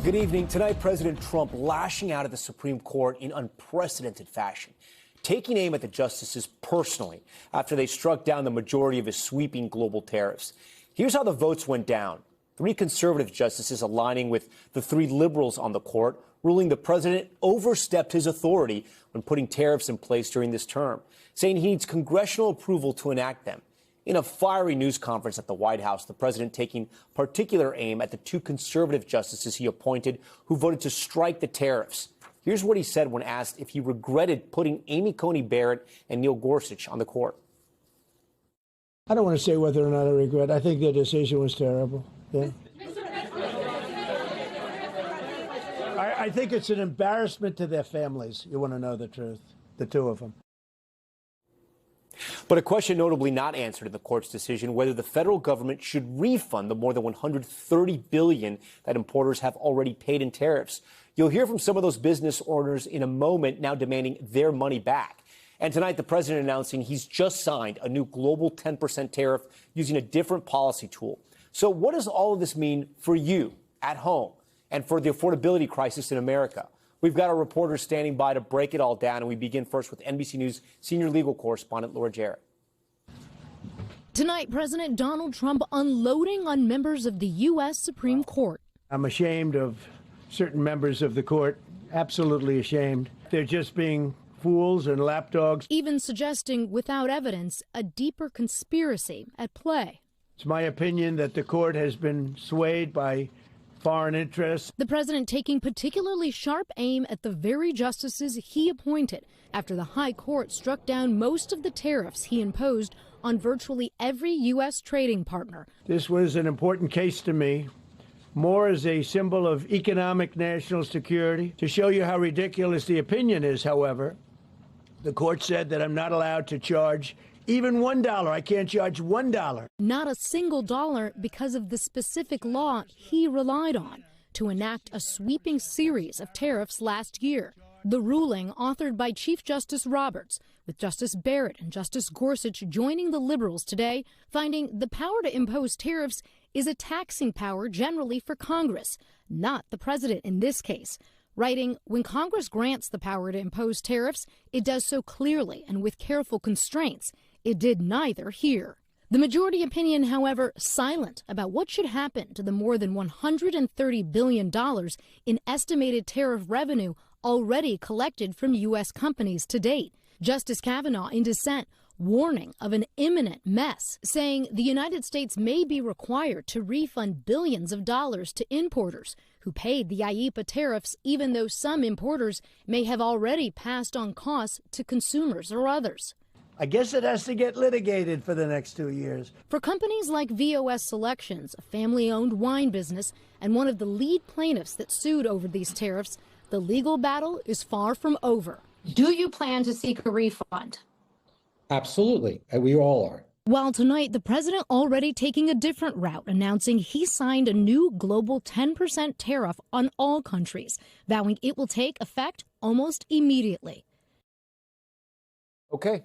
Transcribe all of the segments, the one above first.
Good evening. Tonight, President Trump lashing out at the Supreme Court in unprecedented fashion, taking aim at the justices personally after they struck down the majority of his sweeping global tariffs. Here's how the votes went down. 3 conservative justices aligning with the 3 liberals on the court, ruling the president overstepped his authority when putting tariffs in place during this term, saying he needs congressional approval to enact them. In a fiery news conference at the White House, the president taking particular aim at the 2 conservative justices he appointed who voted to strike the tariffs. Here's what he said when asked if he regretted putting Amy Coney Barrett and Neil Gorsuch on the court. I don't want to say whether or not I regret. I think their decision was terrible. Yeah. I think it's an embarrassment to their families. You want to know the truth, the 2 of them. But a question notably not answered in the court's decision whether the federal government should refund the more than $130 billion that importers have already paid in tariffs. You'll hear from some of those business owners in a moment now demanding their money back. And tonight, the president announcing he's just signed a new global 10% tariff using a different policy tool. So what does all of this mean for you at home and for the affordability crisis in America? We've got our reporters standing by to break it all down, and we begin first with NBC News senior legal correspondent Laura Jarrett. Tonight, President Donald Trump unloading on members of the U.S. Supreme Court. I'm ashamed of certain members of the court, absolutely ashamed. They're just being fools and lapdogs. Even suggesting, without evidence, a deeper conspiracy at play. It's my opinion that the court has been swayed by foreign interests. The president taking particularly sharp aim at the very justices he appointed after the high court struck down most of the tariffs he imposed on virtually every U.S. trading partner. This was an important case to me, more as a symbol of economic national security. To show you how ridiculous the opinion is, however, the court said that I'm not allowed to charge even $1. I can't charge $1. Not a single dollar because of the specific law he relied on to enact a sweeping series of tariffs last year. The ruling, authored by Chief Justice Roberts, with Justice Barrett and Justice Gorsuch joining the liberals today, finding the power to impose tariffs is a taxing power generally for Congress, not the president in this case. Writing, when Congress grants the power to impose tariffs, it does so clearly and with careful constraints. It did neither here. The majority opinion, however, silent about what should happen to the more than $130 billion in estimated tariff revenue already collected from U.S. companies to date. Justice Kavanaugh, in dissent, warning of an imminent mess, saying the United States may be required to refund billions of dollars to importers who paid the IEEPA tariffs, even though some importers may have already passed on costs to consumers or others. I guess it has to get litigated for the next 2 years. For companies like VOS Selections, a family-owned wine business, and one of the lead plaintiffs that sued over these tariffs, the legal battle is far from over. Do you plan to seek a refund? Absolutely. We all are. While tonight, the president already taking a different route, announcing he signed a new global 10% tariff on all countries, vowing it will take effect almost immediately. Okay.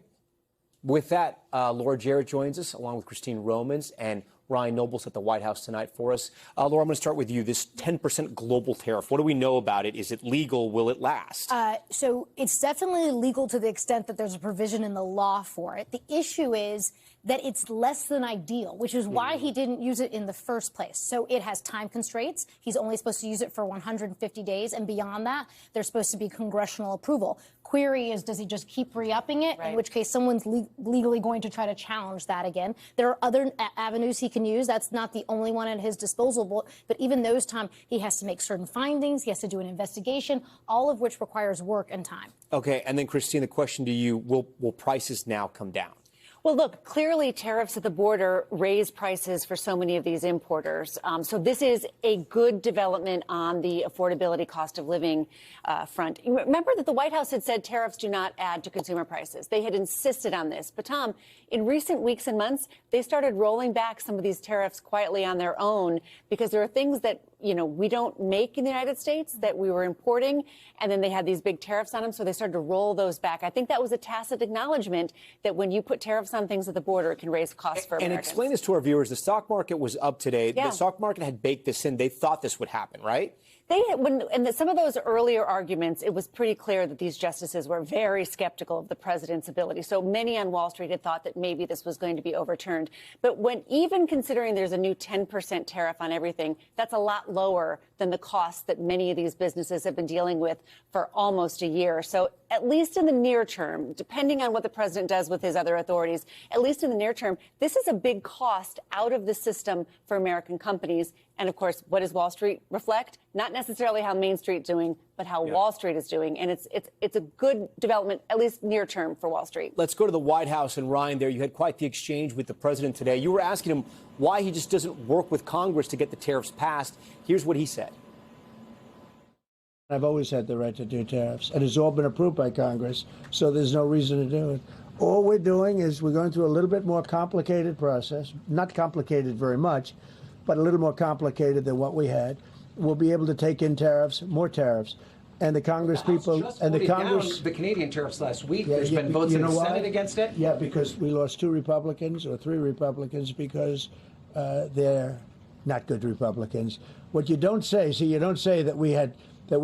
With that, Laura Jarrett joins us, along with Christine Romans and Ryan Nobles at the White House tonight for us. Laura, I'm going to start with you. This 10% global tariff, what do we know about it? Is it legal? Will it last? So it's definitely legal to the extent that there's a provision in the law for it. The issue is that it's less than ideal, which is why he didn't use it in the first place. So it has time constraints. He's only supposed to use it for 150 days. And beyond that, there's supposed to be congressional approval. Query is, does he just keep re-upping it? Right. In which case, someone's legally going to try to challenge that again. There are other avenues he can use. That's not the only one at his disposal. But even those times, he has to make certain findings. He has to do an investigation, all of which requires work and time. Okay. And then, Christine, the question to you, will prices now come down? Well, look, clearly tariffs at the border raise prices for so many of these importers. So this is a good development on the affordability cost of living front. Remember that the White House had said tariffs do not add to consumer prices. They had insisted on this. But, Tom, in recent weeks and months, they started rolling back some of these tariffs quietly on their own because there are things that we don't make in the United States, that we were importing, and then they had these big tariffs on them, so they started to roll those back. I think that was a tacit acknowledgement that when you put tariffs on things at the border, it can raise costs for Americans. And explain this to our viewers. The stock market was up today. Yeah. The stock market had baked this in. They thought this would happen, right? Some of those earlier arguments, it was pretty clear that these justices were very skeptical of the president's ability. So many on Wall Street had thought that maybe this was going to be overturned. But even considering there's a new 10% tariff on everything, that's a lot lower than the costs that many of these businesses have been dealing with for almost a year. So at least in the near term, depending on what the president does with his other authorities, at least in the near term, this is a big cost out of the system for American companies. And of course, what does Wall Street reflect? Not necessarily how Main Street's doing, but how Wall Street is doing. And it's a good development, at least near term, for Wall Street. Let's go to the White House. And Ryan, there you had quite the exchange with the president today. You were asking him why he just doesn't work with Congress to get the tariffs passed. Here's what he said. I've always had the right to do tariffs, and it's all been approved by Congress, so there's no reason to do it. All we're doing is we're going through a little bit more complicated process, not complicated very much, but a little more complicated than what we had. We'll be able to take in tariffs, more tariffs. And the Congress people and the Congress, the Canadian tariffs last week. There's been votes in the Senate against it. Yeah, because we lost 2 Republicans or 3 Republicans because they're not good Republicans. What you don't say, you don't say that we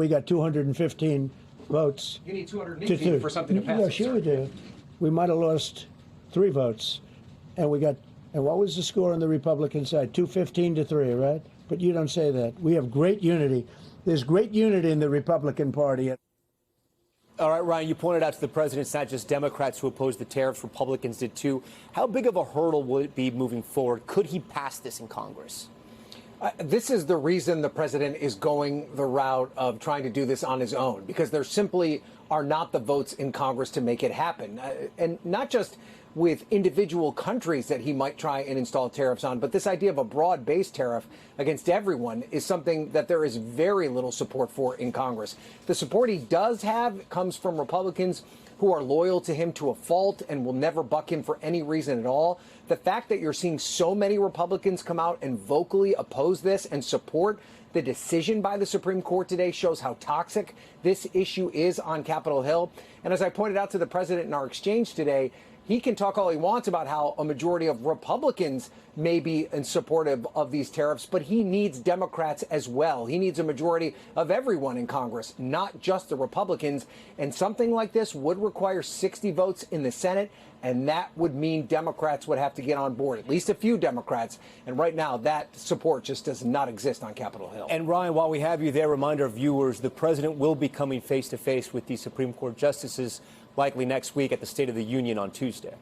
got 215 votes. You need 218 for something to pass. Yeah, sure we do. We might have lost 3 votes, and what was the score on the Republican side? 215 to 3, right? But you don't say that. We have great unity. There's great unity in the Republican Party. All right, Ryan, you pointed out to the president it's not just Democrats who oppose the tariffs. Republicans did too. How big of a hurdle will it be moving forward? Could he pass this in Congress? This is the reason the president is going the route of trying to do this on his own, because there simply are not the votes in Congress to make it happen. And not just with individual countries that he might try and install tariffs on, but this idea of a broad-based tariff against everyone is something that there is very little support for in Congress. The support he does have comes from Republicans who are loyal to him to a fault and will never buck him for any reason at all. The fact that you're seeing so many Republicans come out and vocally oppose this and support the decision by the Supreme Court today shows how toxic this issue is on Capitol Hill. And as I pointed out to the president in our exchange today, he can talk all he wants about how a majority of Republicans may be in supportive of these tariffs, but he needs Democrats as well. He needs a majority of everyone in Congress, not just the Republicans. And something like this would require 60 votes in the Senate, and that would mean Democrats would have to get on board, at least a few Democrats. And right now, that support just does not exist on Capitol Hill. And Ryan, while we have you there, reminder of viewers, the president will be coming face to face with the Supreme Court justices likely next week at the State of the Union on Tuesday.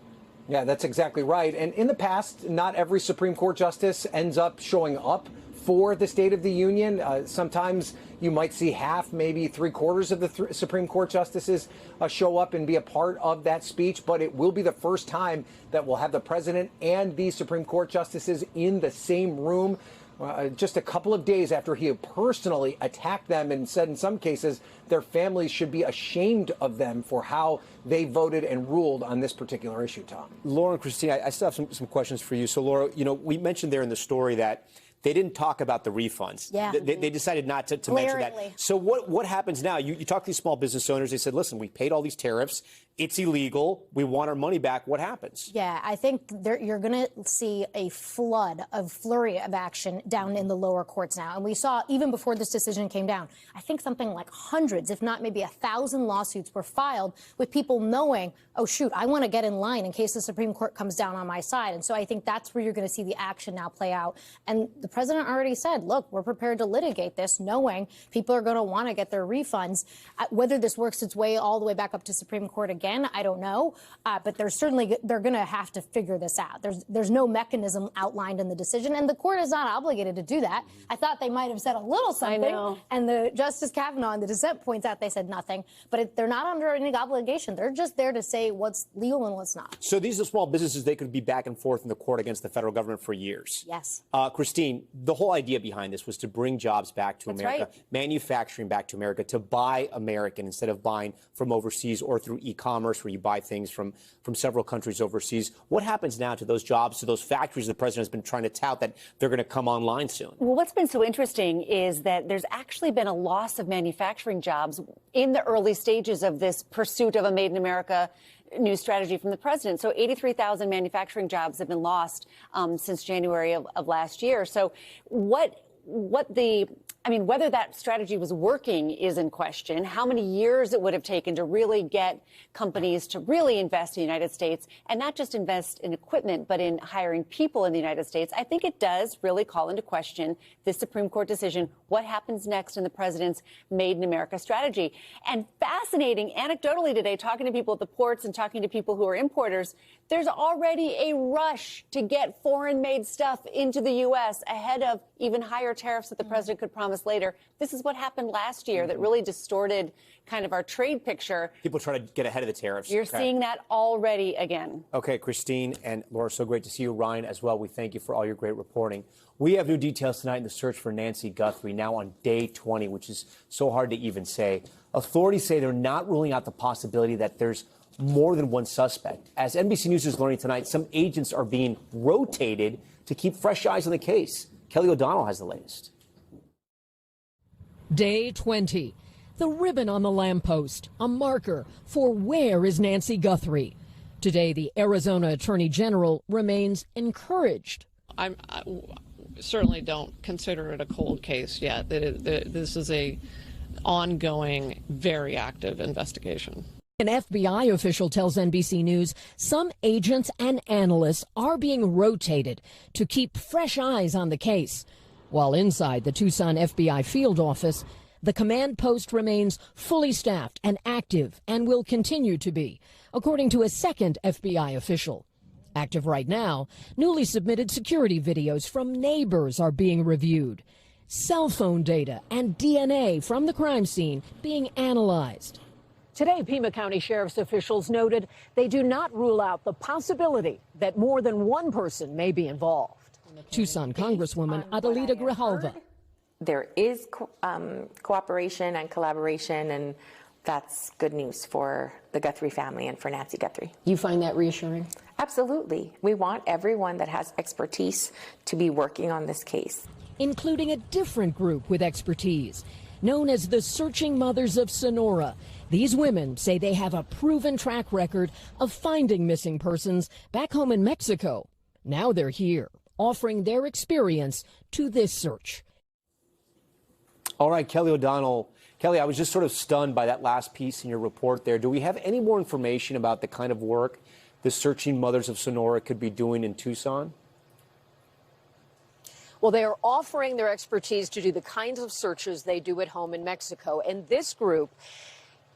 Yeah, that's exactly right. And in the past, not every Supreme Court justice ends up showing up for the State of the Union. Sometimes you might see half, maybe 3/4 of the Supreme Court justices show up and be a part of that speech. But it will be the first time that we'll have the president and the Supreme Court justices in the same room. Just a couple of days after he personally attacked them and said in some cases their families should be ashamed of them for how they voted and ruled on this particular issue, Tom. Laura and Christine, I still have some questions for you. So, Laura, we mentioned there in the story that they didn't talk about the refunds. Yeah. They decided not to mention that. So what happens now? You talk to these small business owners. They said, listen, we paid all these tariffs. It's illegal. We want our money back. What happens? Yeah, I think you're going to see a flurry of action down in the lower courts now. And we saw even before this decision came down, I think something like hundreds, if not maybe 1,000 lawsuits were filed with people knowing, oh, shoot, I want to get in line in case the Supreme Court comes down on my side. And so I think that's where you're going to see the action now play out. And the president already said, look, we're prepared to litigate this, knowing people are going to want to get their refunds. Whether this works its way all the way back up to Supreme Court again, I don't know, but they're going to have to figure this out. There's no mechanism outlined in the decision, and the court is not obligated to do that. I thought they might have said a little something, and the Justice Kavanaugh in the dissent points out they said nothing, but they're not under any obligation. They're just there to say what's legal and what's not. So these are small businesses. They could be back and forth in the court against the federal government for years. Yes. Christine, the whole idea behind this was to bring jobs back to America, right. manufacturing back to America, to buy American instead of buying from overseas or through e-commerce. commerce where you buy things from several countries overseas. What happens now to those jobs, to those factories the president has been trying to tout that they're going to come online soon? Well, what's been so interesting is that there's actually been a loss of manufacturing jobs in the early stages of this pursuit of a Made in America new strategy from the president. So 83,000 manufacturing jobs have been lost since January of last year. So whether that strategy was working is in question. How many years it would have taken to really get companies to really invest in the United States, and not just invest in equipment, but in hiring people in the United States. I think it does really call into question this Supreme Court decision. What happens next in the president's Made in America strategy? And fascinating, anecdotally today, talking to people at the ports and talking to people who are importers, there's already a rush to get foreign-made stuff into the U.S. ahead of even higher tariffs that the president could promise later. This is what happened last year that really distorted kind of our trade picture. People try to get ahead of the tariffs. You're seeing that already again. Okay, Christine and Laura, so great to see you. Ryan as well. We thank you for all your great reporting. We have new details tonight in the search for Nancy Guthrie, now on day 20, which is so hard to even say. Authorities say they're not ruling out the possibility that there's more than one suspect. As NBC News is learning tonight, some agents are being rotated to keep fresh eyes on the case. Kelly O'Donnell has the latest. Day 20. The ribbon on the lamppost, a marker for where is Nancy Guthrie. Today, the Arizona Attorney General remains encouraged. I certainly don't consider it a cold case yet. This is a ongoing, very active investigation. An FBI official tells NBC News some agents and analysts are being rotated to keep fresh eyes on the case. While inside the Tucson FBI field office, the command post remains fully staffed and active and will continue to be, according to a second FBI official. Active right now, newly submitted security videos from neighbors are being reviewed. Cell phone data and DNA from the crime scene being analyzed. Today, Pima County Sheriff's officials noted they do not rule out the possibility that more than one person may be involved. Tucson Congresswoman Adelita Grijalva. There is cooperation and collaboration, and that's good news for the Guthrie family and for Nancy Guthrie. You find that reassuring? Absolutely. We want everyone that has expertise to be working on this case. Including a different group with expertise, known as the Searching Mothers of Sonora. These women say they have a proven track record of finding missing persons back home in Mexico. Now they're here, offering their experience to this search. All right, Kelly O'Donnell. Kelly, I was just sort of stunned by that last piece in your report there. Do we have any more information about the kind of work the Searching Mothers of Sonora could be doing in Tucson? Well, they are offering their expertise to do the kinds of searches they do at home in Mexico. And this group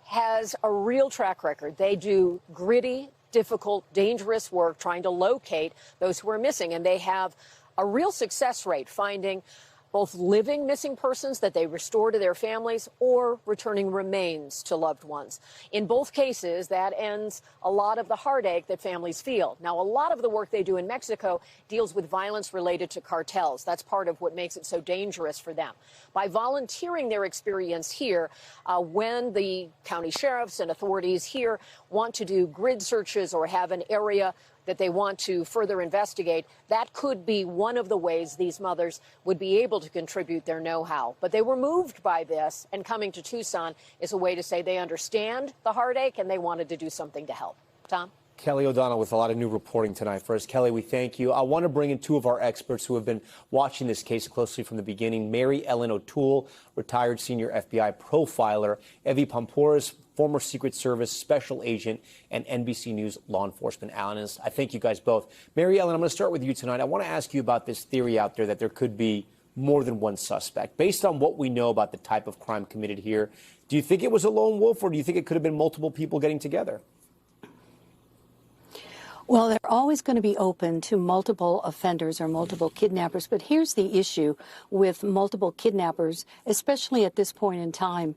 has a real track record. They do gritty, difficult, dangerous work trying to locate those who are missing. And they have a real success rate finding both living missing persons that they restore to their families or returning remains to loved ones. In both cases, that ends a lot of the heartache that families feel. Now, a lot of the work they do in Mexico deals with violence related to cartels. That's part of what makes it so dangerous for them. By volunteering their experience here, when the county sheriffs and authorities here want to do grid searches or have an area that they want to further investigate, that could be one of the ways these mothers would be able to contribute their know-how. But they were moved by this, and coming to Tucson is a way to say they understand the heartache and they wanted to do something to help. Tom? Kelly O'Donnell with a lot of new reporting tonight for us. Kelly, we thank you. I want to bring in two of our experts who have been watching this case closely from the beginning. Mary Ellen O'Toole, retired senior FBI profiler. Evie Pampouras, former Secret Service special agent and NBC News law enforcement analyst. I thank you guys both. Mary Ellen, I'm going to start with you tonight. I want to ask you about this theory out there that there could be more than one suspect. Based on what we know about the type of crime committed here, do you think it was a lone wolf, or do you think it could have been multiple people getting together? Well, they're always going to be open to multiple offenders or multiple kidnappers. But here's the issue with multiple kidnappers, especially at this point in time.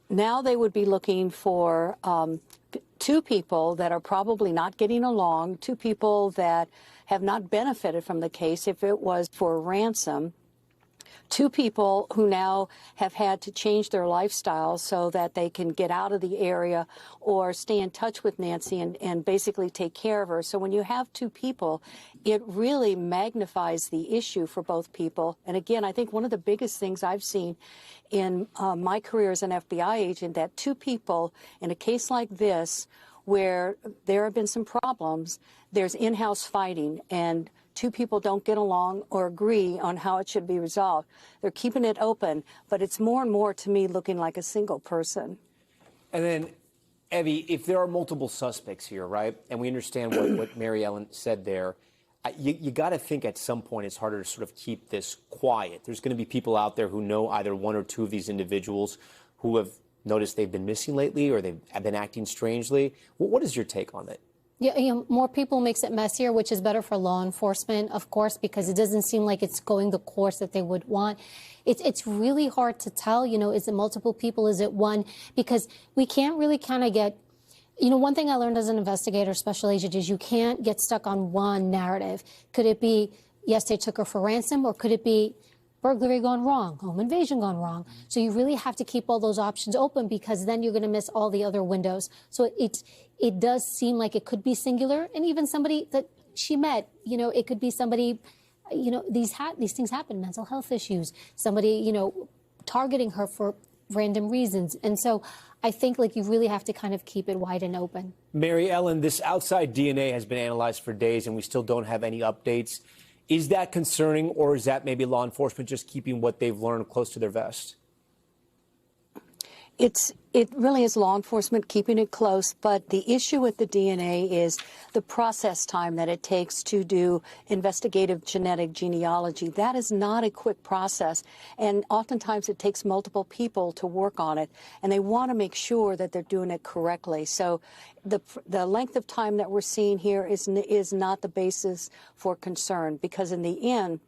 Now they would be looking for two people that are probably not getting along, two people that have not benefited from the case if it was for ransom. Two people who now have had to change their lifestyles so that they can get out of the area or stay in touch with Nancy and basically take care of her. So when you have two people, it really magnifies the issue for both people. And again, I think one of the biggest things I've seen in my career as an FBI agent, that two people in a case like this, where there have been some problems, there's in-house fighting, and two people don't get along or agree on how it should be resolved. They're keeping it open, but it's more and more, to me, looking like a single person. And then, Evie, if there are multiple suspects here, right, and we understand what Mary Ellen said there, you got to think at some point it's harder to sort of keep this quiet. There's going to be people out there who know either one or two of these individuals who have noticed they've been missing lately or they've been acting strangely. What is your take on that? Yeah, more people makes it messier, which is better for law enforcement, of course, because it doesn't seem like it's going the course that they would want. It's really hard to tell, is it multiple people? Is it one? Because we can't really kind of get, one thing I learned as an investigator, special agent, is you can't get stuck on one narrative. Could it be, yes, they took her for ransom, or could it be burglary gone wrong, home invasion gone wrong? So you really have to keep all those options open, because then you're going to miss all the other windows. So it does seem like it could be singular, and even somebody that she met, it could be somebody, these things happen, mental health issues, somebody, targeting her for random reasons. And so I think you really have to kind of keep it wide and open. Mary Ellen, this outside DNA has been analyzed for days and we still don't have any updates. Is that concerning, or is that maybe law enforcement just keeping what they've learned close to their vest? It really is law enforcement keeping it close, but the issue with the DNA is the process time that it takes to do investigative genetic genealogy. That is not a quick process, and oftentimes it takes multiple people to work on it, and they want to make sure that they're doing it correctly. So the length of time that we're seeing here is not the basis for concern, because in the end,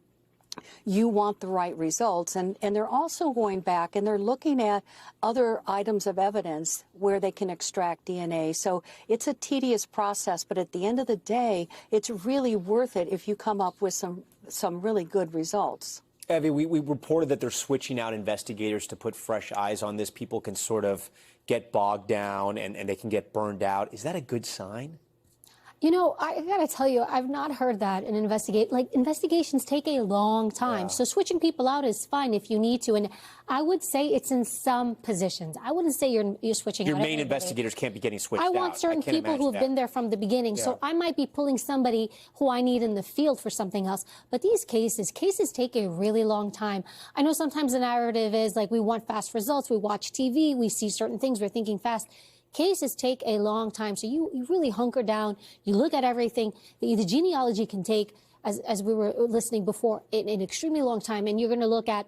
you want the right results. And they're also going back and they're looking at other items of evidence where they can extract DNA. So it's a tedious process, but at the end of the day, it's really worth it if you come up with some really good results. Evie, we reported that they're switching out investigators to put fresh eyes on this. People can sort of get bogged down and they can get burned out. Is that a good sign? I got to tell you, I've not heard that an investigations take a long time. Yeah. So switching people out is fine if you need to. And I would say it's in some positions. I wouldn't say you're switching out. Your main investigators can't be getting switched out. I want certain people who have been there from the beginning. Yeah. So I might be pulling somebody who I need in the field for something else. But these cases take a really long time. I know sometimes the narrative is we want fast results. We watch TV. We see certain things. We're thinking fast. Cases take a long time, so you really hunker down. You look at everything. The genealogy can take, as we were listening before, an extremely long time, and you're going to look at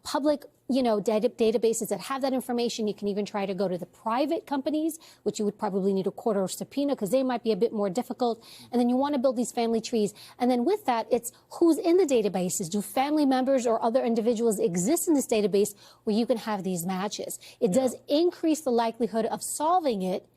public databases that have that information. You can even try to go to the private companies, which you would probably need a court or subpoena because they might be a bit more difficult. And then you want to build these family trees. And then with that, it's who's in the databases. Do family members or other individuals exist in this database where you can have these matches? It does increase the likelihood of solving it.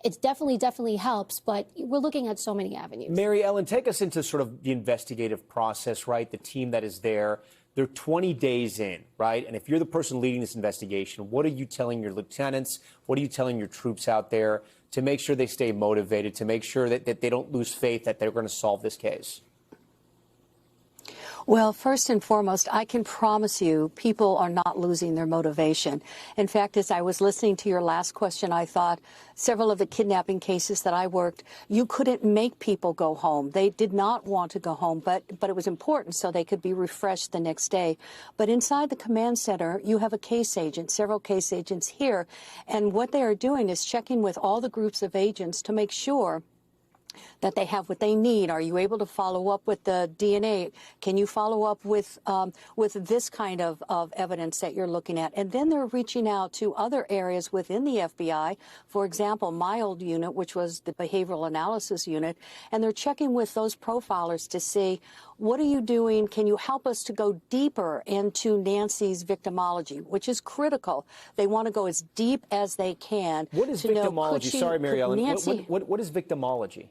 It definitely helps, but we're looking at so many avenues. Mary Ellen, take us into sort of the investigative process, right? The team that is there. They're 20 days in, right? And if you're the person leading this investigation, what are you telling your lieutenants? What are you telling your troops out there to make sure they stay motivated, to make sure that they don't lose faith that they're going to solve this case? Well, first and foremost, I can promise you people are not losing their motivation. In fact, as I was listening to your last question, I thought several of the kidnapping cases that I worked, you couldn't make people go home. They did not want to go home, but it was important so they could be refreshed the next day. But inside the command center, you have a case agent, several case agents here, and what they are doing is checking with all the groups of agents to make sure that they have what they need. Are you able to follow up with the DNA? Can you follow up with this kind of evidence that you're looking at? And then they're reaching out to other areas within the FBI. For example, my old unit, which was the behavioral analysis unit, and they're checking with those profilers to see, what are you doing? Can you help us to go deeper into Nancy's victimology, which is critical. They want to go as deep as they can. What is victimology? Sorry, Mary Ellen. What is victimology?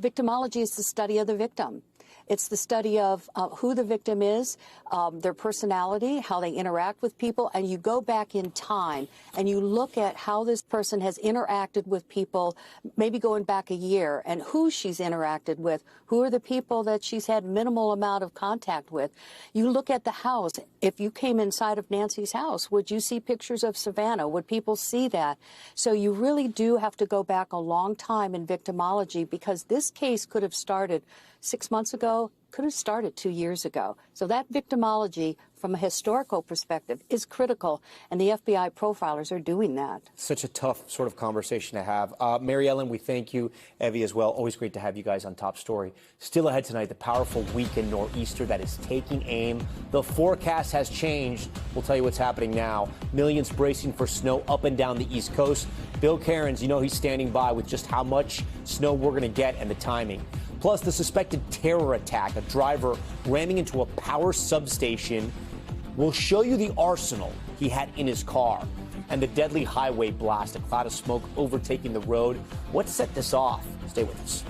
Victimology is the study of the victim. It's the study of who the victim is, their personality, how they interact with people, and you go back in time and you look at how this person has interacted with people, maybe going back a year, and who she's interacted with, who are the people that she's had minimal amount of contact with. You look at the house. If you came inside of Nancy's house, would you see pictures of Savannah? Would people see that? So you really do have to go back a long time in victimology, because this case could have started 6 months ago, could have started 2 years ago. So that victimology from a historical perspective is critical, and the FBI profilers are doing that. Such a tough sort of conversation to have. Mary Ellen, we thank you. Evie as well. Always great to have you guys on Top Story. Still ahead tonight, the powerful weekend nor'easter that is taking aim. The forecast has changed. We'll tell you what's happening now. Millions bracing for snow up and down the East Coast. Bill Cairns, you know he's standing by with just how much snow we're going to get and the timing. Plus, the suspected terror attack, a driver ramming into a power substation. We'll show you the arsenal he had in his car and the deadly highway blast, a cloud of smoke overtaking the road. What set this off? Stay with us.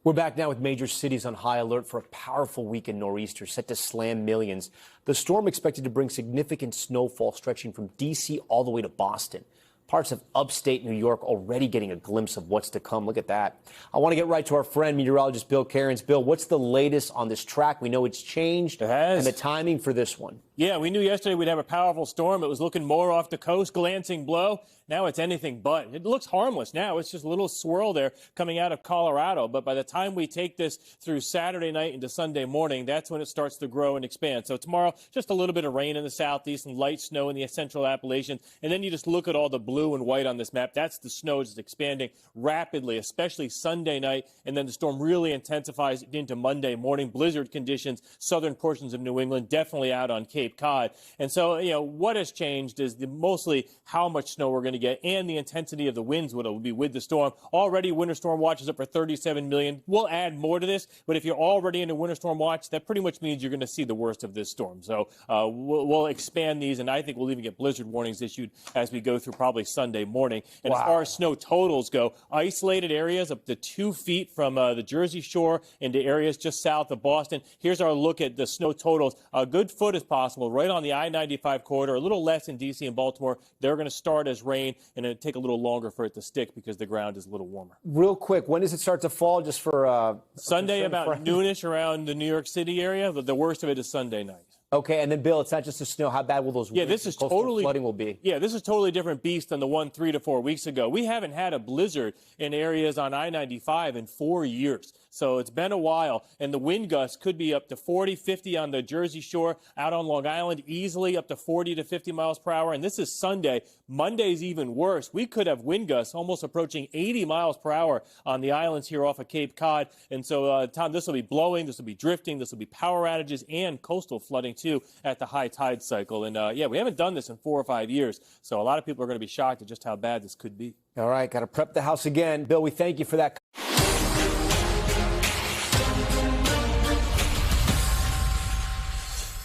We're back now with major cities on high alert for a powerful weekend nor'easter set to slam millions. The storm expected to bring significant snowfall stretching from D.C. all the way to Boston. Parts of upstate New York already getting a glimpse of what's to come. Look at that. I want to get right to our friend, meteorologist Bill Cairns. Bill, what's the latest on this track? We know it's changed. It has. And the timing for this one. Yeah, we knew yesterday we'd have a powerful storm. It was looking more off the coast, glancing blow. Now it's anything but. It looks harmless now. It's just a little swirl there coming out of Colorado. But by the time we take this through Saturday night into Sunday morning, that's when it starts to grow and expand. So tomorrow, just a little bit of rain in the southeast and light snow in the central Appalachians. And then you just look at all the blue and white on this map. That's the snow just expanding rapidly, especially Sunday night. And then the storm really intensifies into Monday morning. Blizzard conditions, southern portions of New England, definitely out on Cape Cod. And so, you know, what has changed is mostly how much snow we're going to get and the intensity of the winds will be with the storm. Already winter storm watch is up for 37 million. We'll add more to this, but if you're already in a winter storm watch, that pretty much means you're going to see the worst of this storm. So we'll expand these, and I think we'll even get blizzard warnings issued as we go through probably Sunday morning. And as far as snow totals go, isolated areas up to 2 feet from the Jersey Shore into areas just south of Boston. Here's our look at the snow totals. A good foot is possible right on the I-95 corridor, a little less in D.C. and Baltimore. They're going to start as rain, and it'll take a little longer for it to stick because the ground is a little warmer. Real quick, when does it start to fall? Just for Sunday, about noonish around the New York City area. The worst of it is Sunday night. Okay, and then Bill, it's not just the snow. How bad will those this is totally flooding will be? Yeah, this is totally different beast than the one 3 to 4 weeks ago. We haven't had a blizzard in areas on I-95 in 4 years. So it's been a while, and the wind gusts could be up to 40, 50 on the Jersey Shore, out on Long Island, easily up to 40 to 50 miles per hour. And this is Sunday. Monday's even worse. We could have wind gusts almost approaching 80 miles per hour on the islands here off of Cape Cod. And so, Tom, this will be blowing, this will be drifting, this will be power outages and coastal flooding, too, at the high tide cycle. And, yeah, we haven't done this in 4 or 5 years. So a lot of people are going to be shocked at just how bad this could be. All right, got to prep the house again. Bill, we thank you for that.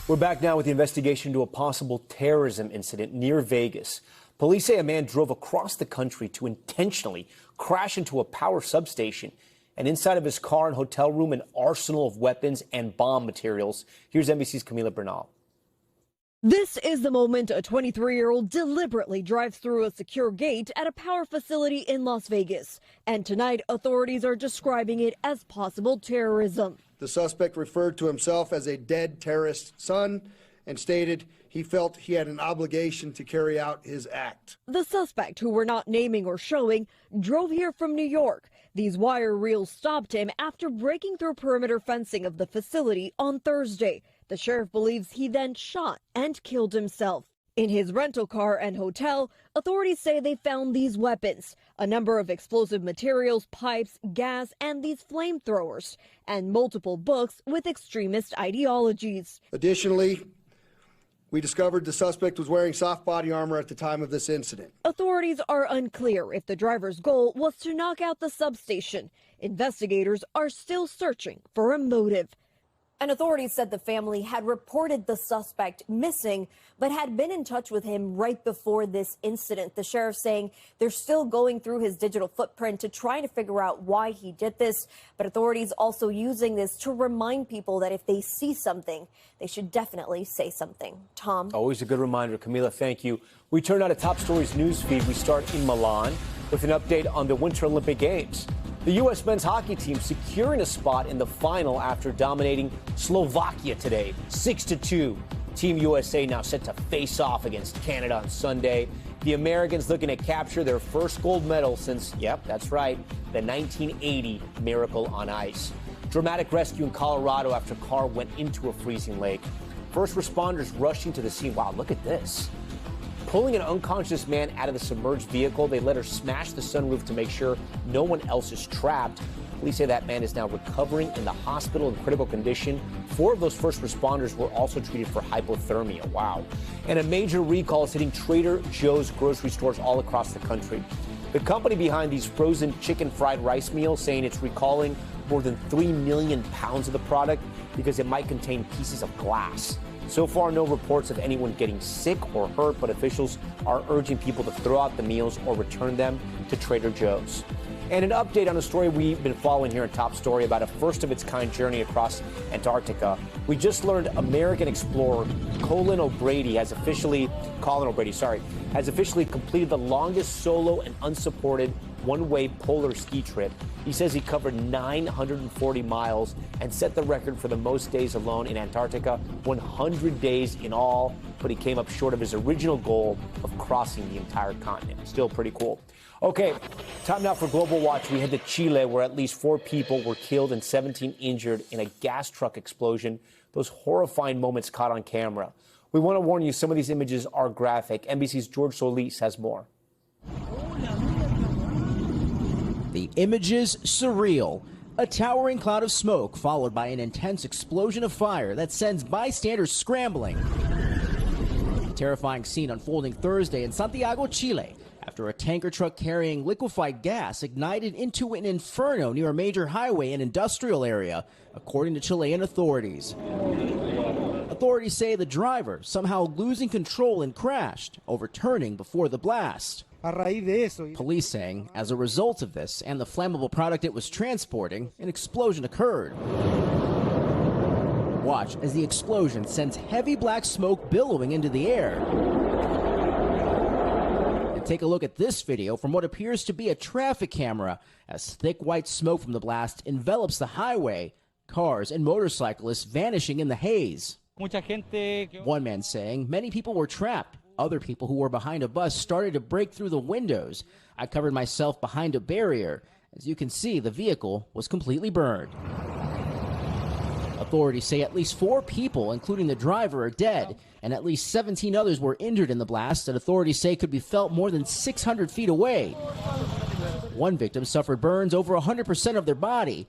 We're back now with the investigation into a possible terrorism incident near Vegas. Police say a man drove across the country to intentionally crash into a power substation. And inside of his car and hotel room, an arsenal of weapons and bomb materials. Here's NBC's Camila Bernal. This is the moment a 23-year-old deliberately drives through a secure gate at a power facility in Las Vegas. And tonight, authorities are describing it as possible terrorism. The suspect referred to himself as a dead terrorist's son and stated he felt he had an obligation to carry out his act. The suspect, who we're not naming or showing, drove here from New York. These wire reels stopped him after breaking through perimeter fencing of the facility on Thursday. The sheriff believes he then shot and killed himself. In his rental car and hotel, authorities say they found these weapons, a number of explosive materials, pipes, gas, and these flamethrowers, and multiple books with extremist ideologies. Additionally, we discovered the suspect was wearing soft body armor at the time of this incident. Authorities are unclear if the driver's goal was to knock out the substation. Investigators are still searching for a motive. And authorities said the family had reported the suspect missing, but had been in touch with him right before this incident. The sheriff saying they're still going through his digital footprint to try to figure out why he did this. But authorities also using this to remind people that if they see something, they should definitely say something. Tom? Always a good reminder. Camila, thank you. We turn out a Top Stories news feed. We start in Milan with an update on the Winter Olympic Games. The U.S. men's hockey team securing a spot in the final after dominating Slovakia today, 6-2. Team USA now set to face off against Canada on Sunday. The Americans looking to capture their first gold medal since, yep, that's right, the 1980 Miracle on Ice. Dramatic rescue in Colorado after a car went into a freezing lake. First responders rushing to the scene. Wow, look at this. Pulling an unconscious man out of the submerged vehicle, they let her smash the sunroof to make sure no one else is trapped. Police say that man is now recovering in the hospital in critical condition. 4 of those first responders were also treated for hypothermia. Wow. And a major recall is hitting Trader Joe's grocery stores all across the country. The company behind these frozen chicken fried rice meals saying it's recalling more than 3 million pounds of the product because it might contain pieces of glass. So far, no reports of anyone getting sick or hurt, but officials are urging people to throw out the meals or return them to Trader Joe's. And an update on a story we've been following here in Top Story about a first-of-its-kind journey across Antarctica. We just learned American explorer Colin O'Brady has officially completed the longest solo and unsupported one-way polar ski trip. He says he covered 940 miles and set the record for the most days alone in Antarctica, 100 days in all, but he came up short of his original goal of crossing the entire continent. Still pretty cool. Okay, time now for Global Watch. We head to Chile, where at least 4 people were killed and 17 injured in a gas truck explosion. Those horrifying moments caught on camera. We want to warn you, some of these images are graphic. NBC's George Solis has more. The images surreal. A towering cloud of smoke followed by an intense explosion of fire that sends bystanders scrambling. A terrifying scene unfolding Thursday in Santiago, Chile, after a tanker truck carrying liquefied gas ignited into an inferno near a major highway and industrial area, according to Chilean authorities. Authorities say the driver somehow losing control and crashed, overturning before the blast. Police saying, as a result of this and the flammable product it was transporting, an explosion occurred. Watch as the explosion sends heavy black smoke billowing into the air. And take a look at this video from what appears to be a traffic camera as thick white smoke from the blast envelops the highway, cars and motorcyclists vanishing in the haze. One man saying many people were trapped. Other people who were behind a bus started to break through the windows. I covered myself behind a barrier. As you can see, the vehicle was completely burned. Authorities say at least 4 people, including the driver, are dead, and at least 17 others were injured in the blast that authorities say could be felt more than 600 feet away. One victim suffered burns over 100% of their body.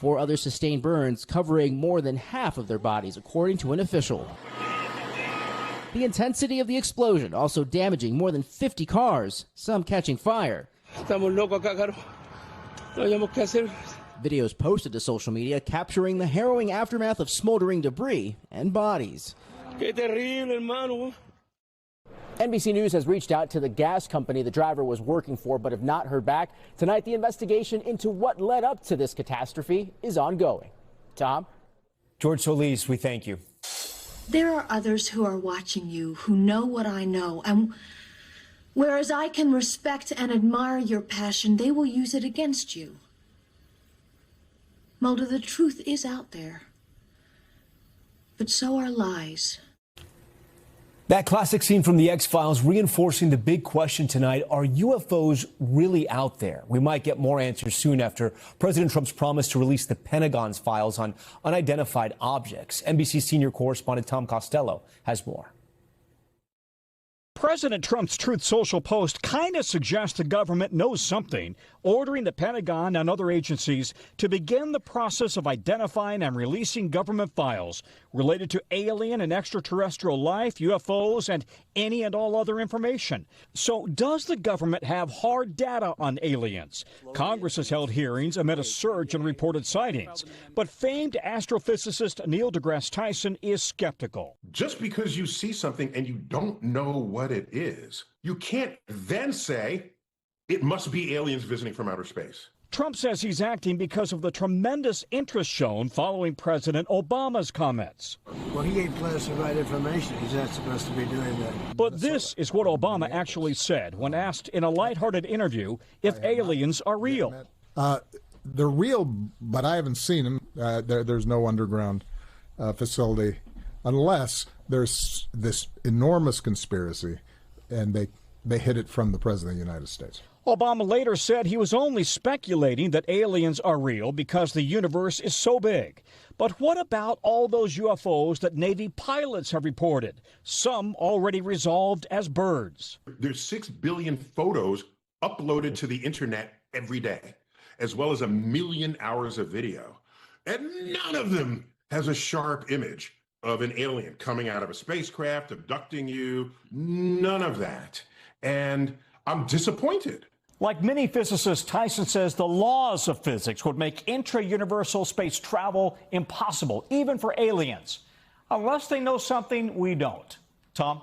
4 others sustained burns covering more than half of their bodies, according to an official. The intensity of the explosion also damaging more than 50 cars, some catching fire. Videos posted to social media capturing the harrowing aftermath of smoldering debris and bodies. NBC News has reached out to the gas company the driver was working for but have not heard back. Tonight, the investigation into what led up to this catastrophe is ongoing. Tom? George Solis, we thank you. There are others who are watching you, who know what I know, and whereas I can respect and admire your passion, they will use it against you. Mulder, the truth is out there, but so are lies. That classic scene from the X-Files reinforcing the big question tonight, are UFOs really out there? We might get more answers soon after President Trump's promise to release the Pentagon's files on unidentified objects. NBC senior correspondent Tom Costello has more. President Trump's Truth Social post kind of suggests the government knows something. ordering the Pentagon and other agencies to begin the process of identifying and releasing government files related to alien and extraterrestrial life, UFOs, and any and all other information. So does the government have hard data on aliens? Congress has held hearings amid a surge in reported sightings, but famed astrophysicist Neil deGrasse Tyson is skeptical. Just because you see something and you don't know what it is, you can't then say it must be aliens visiting from outer space. Trump says he's acting because of the tremendous interest shown following President Obama's comments. Well, he gave classified information. He's not supposed to be doing that. But this is what Obama actually said when asked in a lighthearted interview if aliens are real. They're real, but I haven't seen them. There's no underground facility unless there's this enormous conspiracy and they hid it from the President of the United States. Obama later said he was only speculating that aliens are real because the universe is so big. But what about all those UFOs that Navy pilots have reported, some already resolved as birds? There's 6 billion photos uploaded to the internet every day, as well as 1 million hours of video. And none of them has a sharp image of an alien coming out of a spacecraft, abducting you. None of that. And I'm disappointed. Like many physicists, Tyson says the laws of physics would make intra-universal space travel impossible, even for aliens, unless they know something we don't. Tom?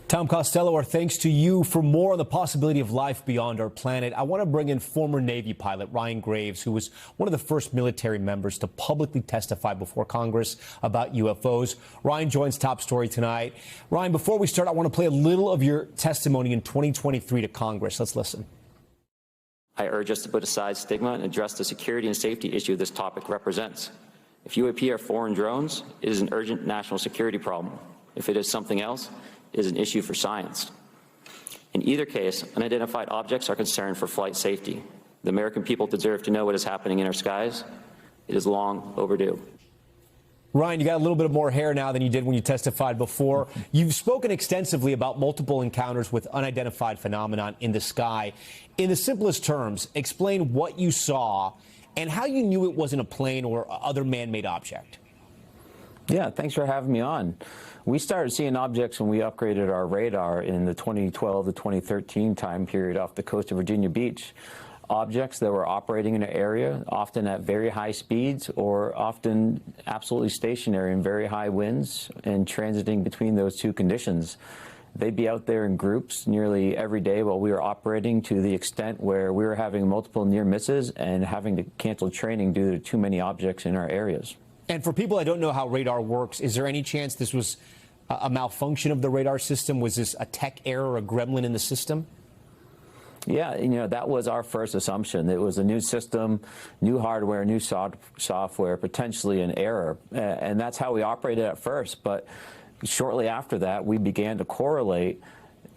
Tom Costello, our thanks to you. For more on the possibility of life beyond our planet, I want to bring in former Navy pilot Ryan Graves, who was one of the first military members to publicly testify before Congress about UFOs. Ryan joins Top Story tonight. Ryan, before we start, I want to play a little of your testimony in 2023 to Congress. Let's listen. I urge us to put aside stigma and address the security and safety issue this topic represents. If UAP are foreign drones, it is an urgent national security problem. If it is something else, is an issue for science. In either case, unidentified objects are concerned for flight safety. The American people deserve to know what is happening in our skies. It is long overdue. Ryan, you got a little bit more hair now than you did when you testified before. You've spoken extensively about multiple encounters with unidentified phenomenon in the sky. In the simplest terms, explain what you saw and how you knew it wasn't a plane or other man-made object. Yeah, thanks for having me on. We started seeing objects when we upgraded our radar in the 2012 to 2013 time period off the coast of Virginia Beach. Objects that were operating in an area, often at very high speeds or often absolutely stationary in very high winds and transiting between those two conditions. They'd be out there in groups nearly every day while we were operating, to the extent where we were having multiple near misses and having to cancel training due to too many objects in our areas. And for people that don't know how radar works, is there any chance this was a malfunction of the radar system? Was this a tech error, a gremlin in the system? Yeah, that was our first assumption. It was a new system, new hardware, new software, potentially an error. And that's how we operated at first. But shortly after that, we began to correlate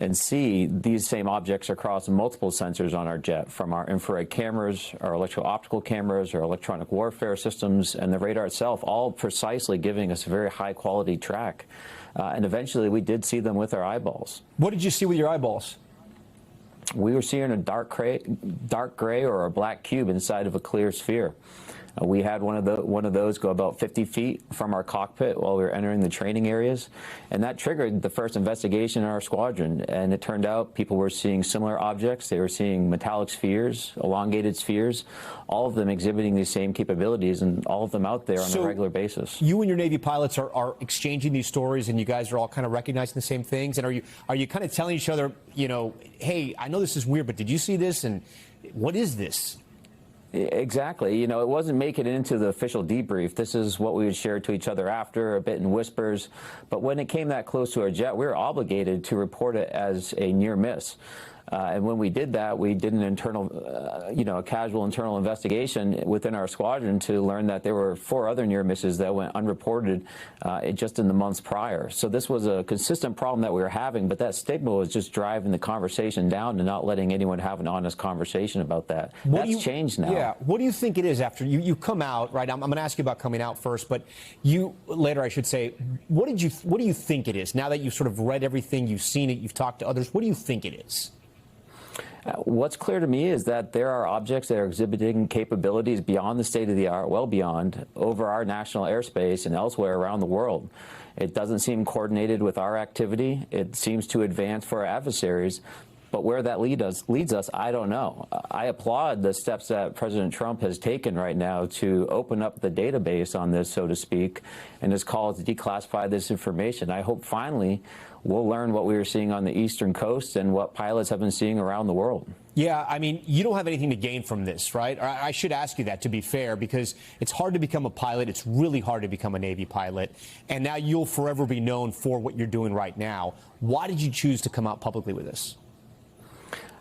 and see these same objects across multiple sensors on our jet, from our infrared cameras, our electro-optical cameras, our electronic warfare systems, and the radar itself, all precisely giving us a very high-quality track. And eventually, we did see them with our eyeballs. What did you see with your eyeballs? We were seeing a dark gray or a black cube inside of a clear sphere. We had one of those go about 50 feet from our cockpit while we were entering the training areas, and that triggered the first investigation in our squadron. And it turned out people were seeing similar objects. They were seeing metallic spheres, elongated spheres, all of them exhibiting these same capabilities, and all of them out there on a regular basis. You and your Navy pilots are exchanging these stories, and you guys are all kind of recognizing the same things. And are you kind of telling each other, hey, I know this is weird, but did you see this? And what is this? Exactly. It wasn't making it into the official debrief. This is what we would share to each other after, a bit in whispers. But when it came that close to our jet, we were obligated to report it as a near miss. And when we did that, we did an internal, a casual internal investigation within our squadron to learn that there were 4 other near misses that went unreported just in the months prior. So this was a consistent problem that we were having, but that stigma was just driving the conversation down and not letting anyone have an honest conversation about that. That's changed now. Yeah. What do you think it is after you come out, right? I'm going to ask you about coming out first, but later, I should say, what do you think it is? Now that you've sort of read everything, you've seen it, you've talked to others, what do you think it is? What's clear to me is that there are objects that are exhibiting capabilities beyond the state of the art, well beyond, over our national airspace and elsewhere around the world. It doesn't seem coordinated with our activity. It seems to advance for our adversaries. But where that leads us, I don't know. I applaud the steps that President Trump has taken right now to open up the database on this, so to speak, and his call to declassify this information. I hope finally we'll learn what we were seeing on the Eastern Coast and what pilots have been seeing around the world. Yeah, I mean, you don't have anything to gain from this, right? I should ask you that, to be fair, because it's hard to become a pilot. It's really hard to become a Navy pilot. And now you'll forever be known for what you're doing right now. Why did you choose to come out publicly with this?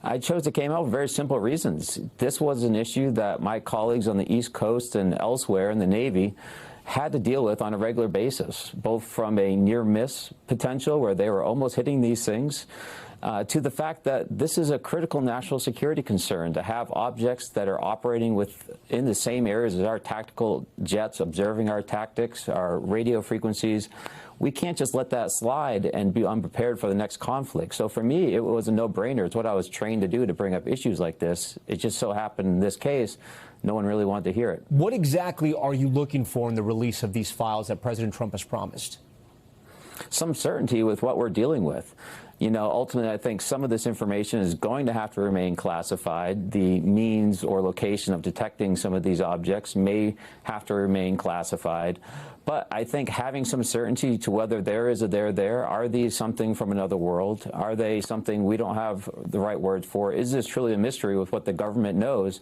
I chose to come out for very simple reasons. This was an issue that my colleagues on the East Coast and elsewhere in the Navy had to deal with on a regular basis, both from a near-miss potential where they were almost hitting these things, to the fact that this is a critical national security concern, to have objects that are operating within the same areas as our tactical jets, observing our tactics, our radio frequencies. We can't just let that slide and be unprepared for the next conflict. So for me, it was a no-brainer. It's what I was trained to do, to bring up issues like this. It just so happened in this case, no one really wanted to hear it. What exactly are you looking for in the release of these files that President Trump has promised? Some certainty with what we're dealing with. You know, ultimately, I think some of this information is going to have to remain classified. The means or location of detecting some of these objects may have to remain classified. But I think having some certainty to whether there is a there, are these something from another world? Are they something we don't have the right words for? Is this truly a mystery with what the government knows?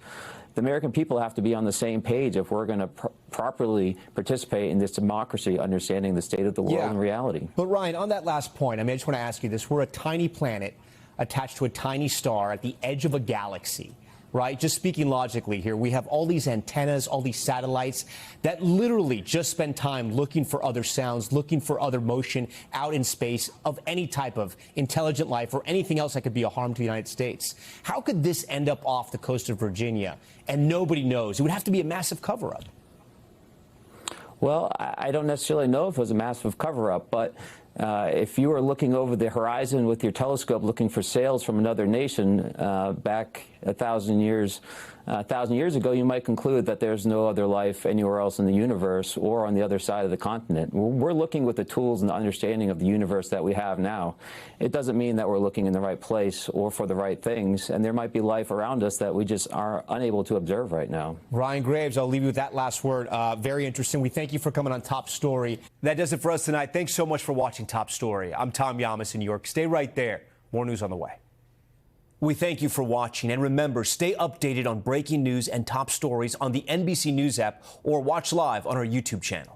The American people have to be on the same page if we're going to properly participate in this democracy, understanding the state of the world and reality. But Ryan, on that last point, I mean, I just want to ask you this. We're a tiny planet attached to a tiny star at the edge of a galaxy, right? Just speaking logically here, we have all these antennas, all these satellites that literally just spend time looking for other sounds, looking for other motion out in space of any type of intelligent life or anything else that could be a harm to the United States. How could this end up off the coast of Virginia and nobody knows? It would have to be a massive cover-up. Well, I don't necessarily know if it was a massive cover-up, but if you were looking over the horizon with your telescope looking for sails from another nation back 1,000 years ago, you might conclude that there's no other life anywhere else in the universe or on the other side of the continent. We're looking with the tools and the understanding of the universe that we have now. It doesn't mean that we're looking in the right place or for the right things, and there might be life around us that we just are unable to observe right now. Ryan Graves, I'll leave you with that last word. Very interesting. We thank you for coming on Top Story. That does it for us tonight. Thanks so much for watching Top Story. I'm Tom Llamas in New York. Stay right there. More news on the way. We thank you for watching, and remember, stay updated on breaking news and top stories on the NBC News app or watch live on our YouTube channel.